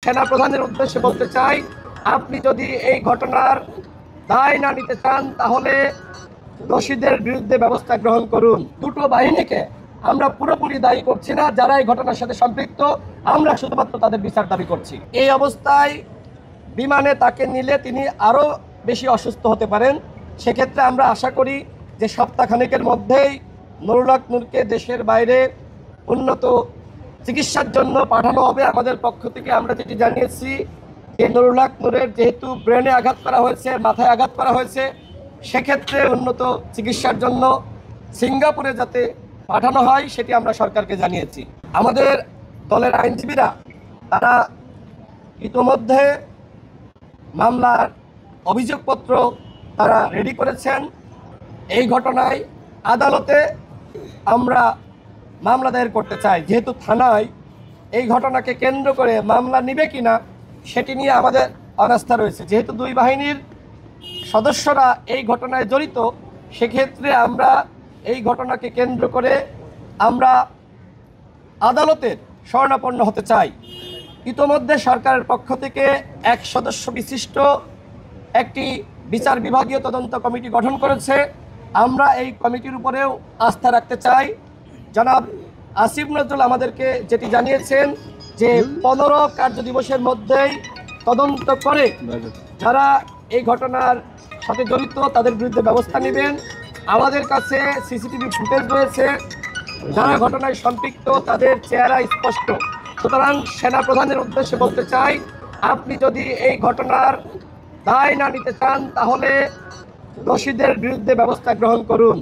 সেনা প্রধানের উদ্দেশ্যে বলতে চাই, আপনি যদি এই ঘটনার দায় না নিতে চান তাহলে দোষীদের বিরুদ্ধে ব্যবস্থা গ্রহণ করুন। দুটো বাহিনীকে আমরা পুরোপুরি দায়ী করছি না, যারা এই ঘটনার সাথে সম্পৃক্ত আমরা শুধুমাত্র তাদের বিচার দাবি করছি। এই অবস্থায় বিমানে তাকে নিলে তিনি আরো বেশি অসুস্থ হতে পারেন। সেক্ষেত্রে আমরা আশা করি যে সপ্তাহখানেকের মধ্যেই নুরুল হক নূরকে দেশের বাইরে উন্নত চিকিৎসার জন্য পাঠানো হবে। আমাদের পক্ষ থেকে আমরা যেটি জানিয়েছি যে নুরুল হক নূরের যেহেতু ব্রেনে আঘাত করা হয়েছে, মাথায় আঘাত করা হয়েছে, সেক্ষেত্রে উন্নত চিকিৎসার জন্য সিঙ্গাপুরে যাতে পাঠানো হয় সেটি আমরা সরকারকে জানিয়েছি। আমাদের দলের আইনজীবীরা তারা ইতোমধ্যে মামলার অভিযোগপত্র তারা রেডি করেছেন। এই ঘটনায় আদালতে আমরা মামলা দায়ের করতে চাই। যেহেতু থানায় এই ঘটনাকে কেন্দ্র করে মামলা নিবে কিনা সেটি নিয়ে আমাদের অনাস্থা রয়েছে। যেহেতু দুই বাহিনীর সদস্যরা এই ঘটনায় জড়িত, সেক্ষেত্রে আমরা এই ঘটনাকে কেন্দ্র করে আমরা আদালতের শরণাপন্ন হতে চাই। ইতোমধ্যে সরকারের পক্ষ থেকে এক সদস্য বিশিষ্ট একটি বিচার বিভাগীয় তদন্ত কমিটি গঠন করেছে। আমরা এই কমিটির উপরেও আস্থা রাখতে চাই। জনাব আসিফ নজরুল আমাদেরকে যেটি জানিয়েছেন যে 15 কার্যদিবসের মধ্যেই তদন্ত করে যারা এই ঘটনার সাথে জড়িত তাদের বিরুদ্ধে ব্যবস্থা নেবেন। আমাদের কাছে সিসিটিভি ফুটেজ রয়েছে, যারা ঘটনায় সম্পৃক্ত তাদের চেহারা স্পষ্ট। সুতরাং সেনা প্রধানের উদ্দেশ্যে বলতে চাই, আপনি যদি এই ঘটনার দায় না নিতে চান তাহলে দোষীদের বিরুদ্ধে ব্যবস্থা গ্রহণ করুন।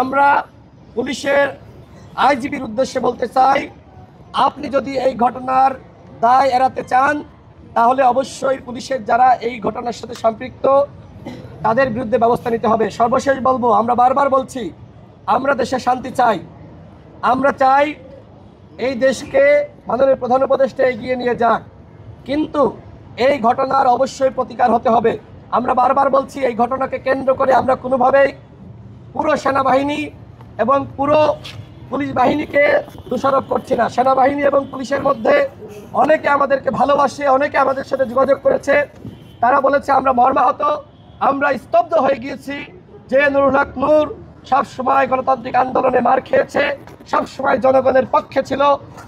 আমরা পুলিশের আইজিপির উদ্দেশ্যে বলতে চাই, আপনি যদি এই ঘটনার দায় এড়াতে চান তাহলে অবশ্যই পুলিশের যারা এই ঘটনার সাথে সম্পৃক্ত তাদের বিরুদ্ধে ব্যবস্থা নিতে হবে। সর্বশেষ বলবো, আমরা বারবার বলছি আমরা দেশে শান্তি চাই। আমরা চাই এই দেশকে মাননীয় প্রধান উপদেষ্টা এগিয়ে নিয়ে যাক, কিন্তু এই ঘটনার অবশ্যই প্রতিকার হতে হবে। আমরা বারবার বলছি এই ঘটনাকে কেন্দ্র করে আমরা কোনোভাবেই পুরো সেনাবাহিনী এবং পুরো পুলিশ বাহিনীকে দোষারোপ করছি না। সেনাবাহিনী এবং পুলিশের মধ্যে অনেকে আমাদেরকে ভালোবাসে, অনেকে আমাদের সাথে যোগাযোগ করেছে। তারা বলেছে আমরা মর্মাহত, আমরা স্তব্ধ হয়ে গিয়েছি যে নুরুল হক নূর সবসময় গণতান্ত্রিক আন্দোলনে মার খেয়েছে, সবসময় জনগণের পক্ষে ছিল।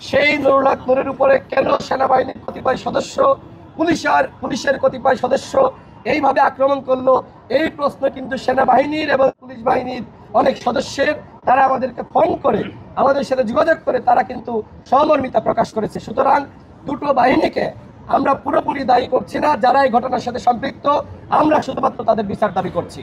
সেই নুরুল হক নূরের উপরে কেন সেনাবাহিনীর কতিপয় সদস্য, পুলিশের কতিপয় সদস্য এইভাবে আক্রমণ করলো? এই প্রশ্ন কিন্তু সেনাবাহিনীর এবং পুলিশ বাহিনীর অনেক সদস্যের, তারা আমাদেরকে ফোন করে আমাদের সাথে যোগাযোগ করে তারা কিন্তু সহমর্মিতা প্রকাশ করেছে। সুতরাং দুটো বাহিনীকে আমরা পুরোপুরি দায়ী করছি না, যারা এই ঘটনার সাথে সম্পৃক্ত আমরা শুধুমাত্র তাদের বিচার দাবি করছি।